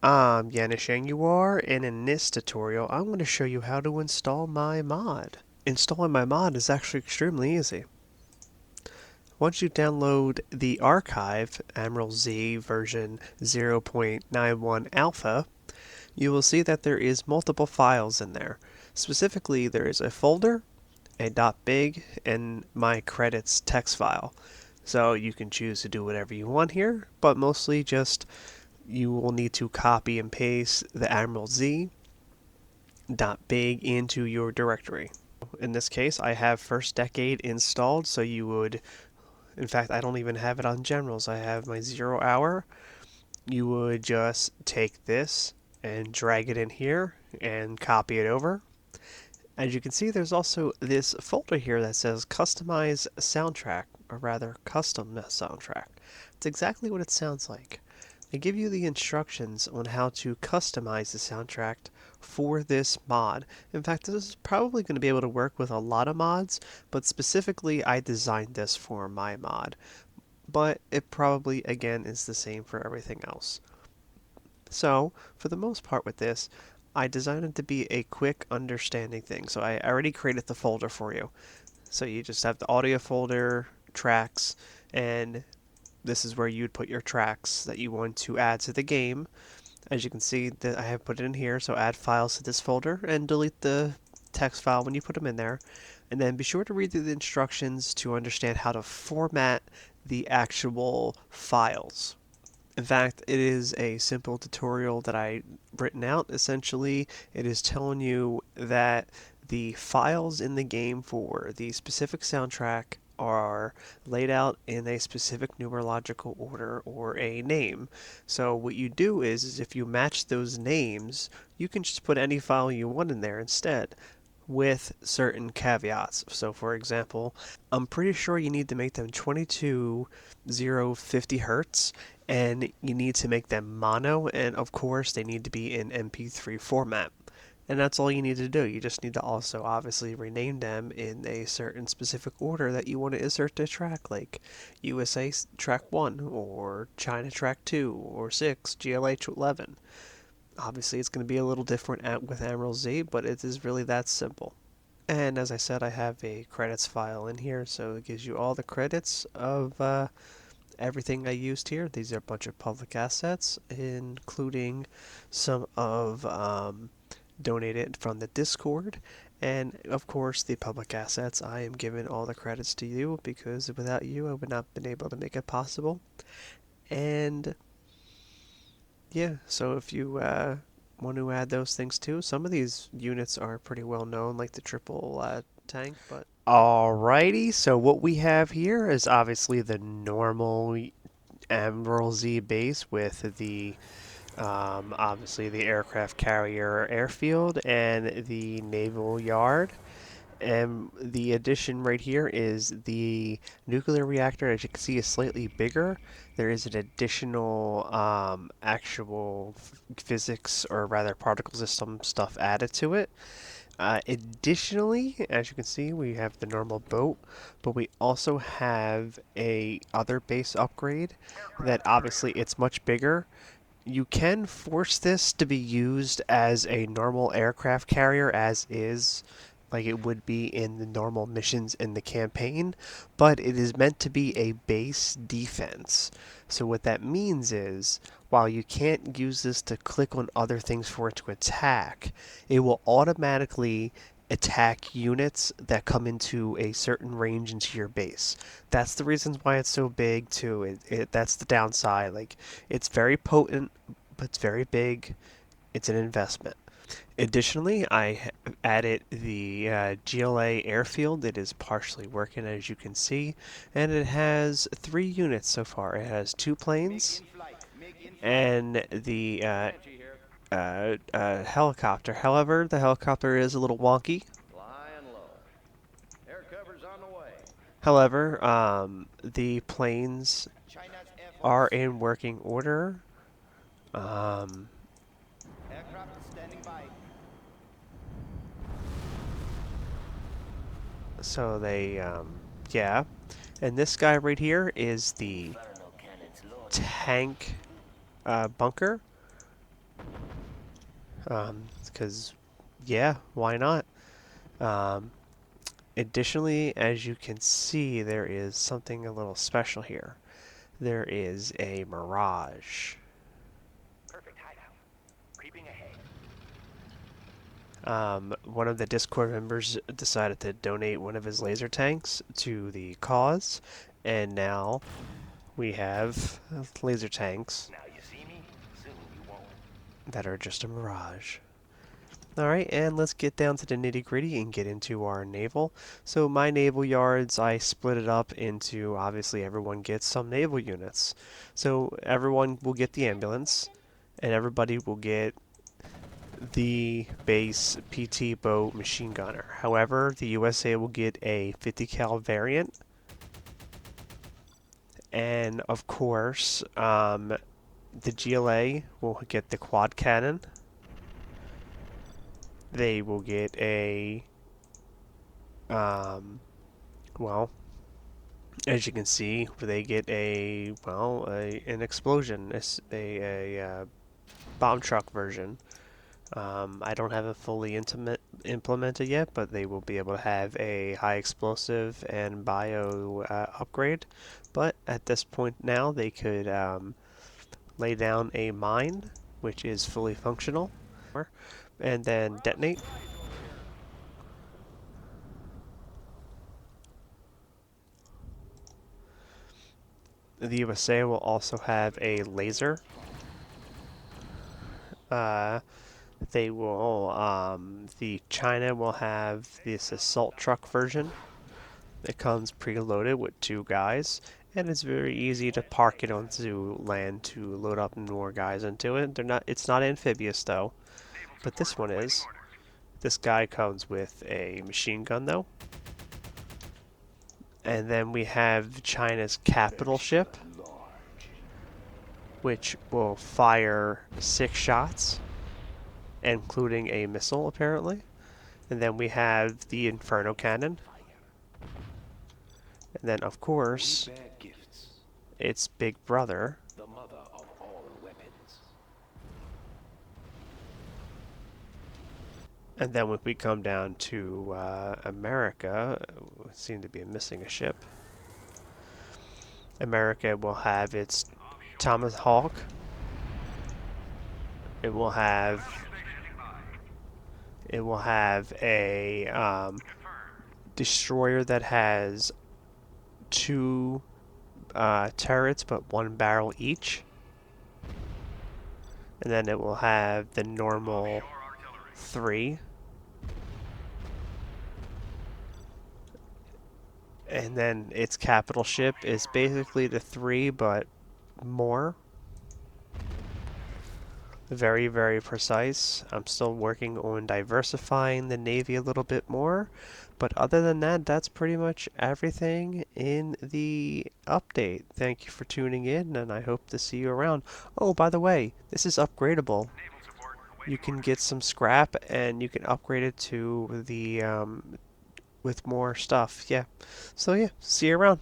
I'm Janus Syndicate, and in this tutorial I'm going to show you how to install my mod. Installing my mod is actually extremely easy. Once you download the archive, Admiral Z version 0.91 alpha, you will see that there is multiple files in there. Specifically, there is a folder, a .big, and my credits text file. So you can choose to do whatever you want here, but mostly just you will need to copy and paste the Admiral Z .big into your directory. In this case, I have First Decade installed, so you would, in fact, I don't even have it on Generals. I have my 0 hour. You would just take this and drag it in here and copy it over. As you can see, there's also this folder here that says Customize Soundtrack, or rather, Custom Soundtrack. It's exactly what it sounds like. They give you the instructions on how to customize the soundtrack for this mod. In fact, this is probably going to be able to work with a lot of mods, but specifically I designed this for my mod. But it probably, again, is the same for everything else. So, for the most part with this, I designed it to be a quick understanding thing. So I already created the folder for you. So you just have the audio folder, tracks, and this is where you'd put your tracks that you want to add to the game. As you can see, that I have put it in here, so add files to this folder and delete the text file when you put them in there. And then be sure to read through the instructions to understand how to format the actual files. In fact, it is a simple tutorial that I written out. Essentially, it is telling you that the files in the game for the specific soundtrack are laid out in a specific numerological order or a name. So what you do is if you match those names, you can just put any file you want in there instead, with certain caveats. So for example, I'm pretty sure you need to make them 22050 hertz, and you need to make them mono, and of course they need to be in MP3 format. And that's all you need to do. You just need to also obviously rename them in a certain specific order that you want to insert the track, like USA track 1, or China track 2, or 6, GLH 11. Obviously, it's going to be a little different with Admiral Z, but it is really that simple. And as I said, I have a credits file in here, so it gives you all the credits of everything I used here. These are a bunch of public assets, including some of donated from the Discord. And of course, the public assets, I am giving all the credits to you because without you, I would not have been able to make it possible. And yeah, so if you want to add those things too, some of these units are pretty well known, like the triple tank, but alrighty, so what we have here is obviously the normal Admiral Z base with the obviously the aircraft carrier airfield and the naval yard. And the addition right here is the nuclear reactor. As you can see, is slightly bigger. There is an additional actual physics, or rather particle system stuff added to it. Additionally, as you can see, we have the normal boat, but we also have a other base upgrade that obviously it's much bigger. You can force this to be used as a normal aircraft carrier as is, like it would be in the normal missions in the campaign, but it is meant to be a base defense. So what that means is, while you can't use this to click on other things for it to attack, it will automatically attack units that come into a certain range into your base. That's the reason why it's so big too. That's the downside. Like, it's very potent, but it's very big. It's an investment. Additionally, I added the GLA airfield. It is partially working, as you can see, and it has 3 units so far. It has 2 planes and the helicopter. However, the helicopter is a little wonky. However, the planes are in working order. Um, so they, yeah. And this guy right here is the tank bunker. Because, yeah, why not? Um, Additionally, as you can see, there is something a little special here. There is a Mirage. Perfect hideout. Creeping ahead. One of the Discord members decided to donate one of his laser tanks to the cause, and now we have laser tanks Now you see me, soon you won't. that are just a Mirage. Alright, and let's get down to the nitty gritty and get into our naval. So my naval yards, I split it up into, obviously everyone gets some naval units. So everyone will get the ambulance, and everybody will get the base PT boat machine gunner. However, the USA will get a 50 cal variant, and of course, the GLA will get the quad cannon. They will get a, um, well, as you can see, they get an explosion, a bomb truck version. I don't have it fully implemented yet, but they will be able to have a high explosive and bio upgrade. But at this point now, they could lay down a mine, which is fully functional, and then detonate. The USA will also have a laser. Uh, the China will have this assault truck version. It comes preloaded with two guys, and it's very easy to park it onto land to load up more guys into it. It's not amphibious though, but this one is. This guy comes with a machine gun though. And then we have China's capital ship, which will fire 6 shots, including a missile apparently. And then we have the Inferno Cannon. And then, of course, its big brother, The mother of all weapons. and then when we come down to America, we seem to be missing a ship. America will have its Tomahawk. It will have a destroyer that has 2 turrets but 1 barrel each. And then it will have the normal 3. And then its capital ship is basically the 3 but more. Very, very precise. I'm still working on diversifying the Navy a little bit more. But other than that, that's pretty much everything in the update. Thank you for tuning in, and I hope to see you around. Oh, by the way, this is upgradable. You can get some scrap, and you can upgrade it to the, with more stuff. Yeah. So yeah, see you around.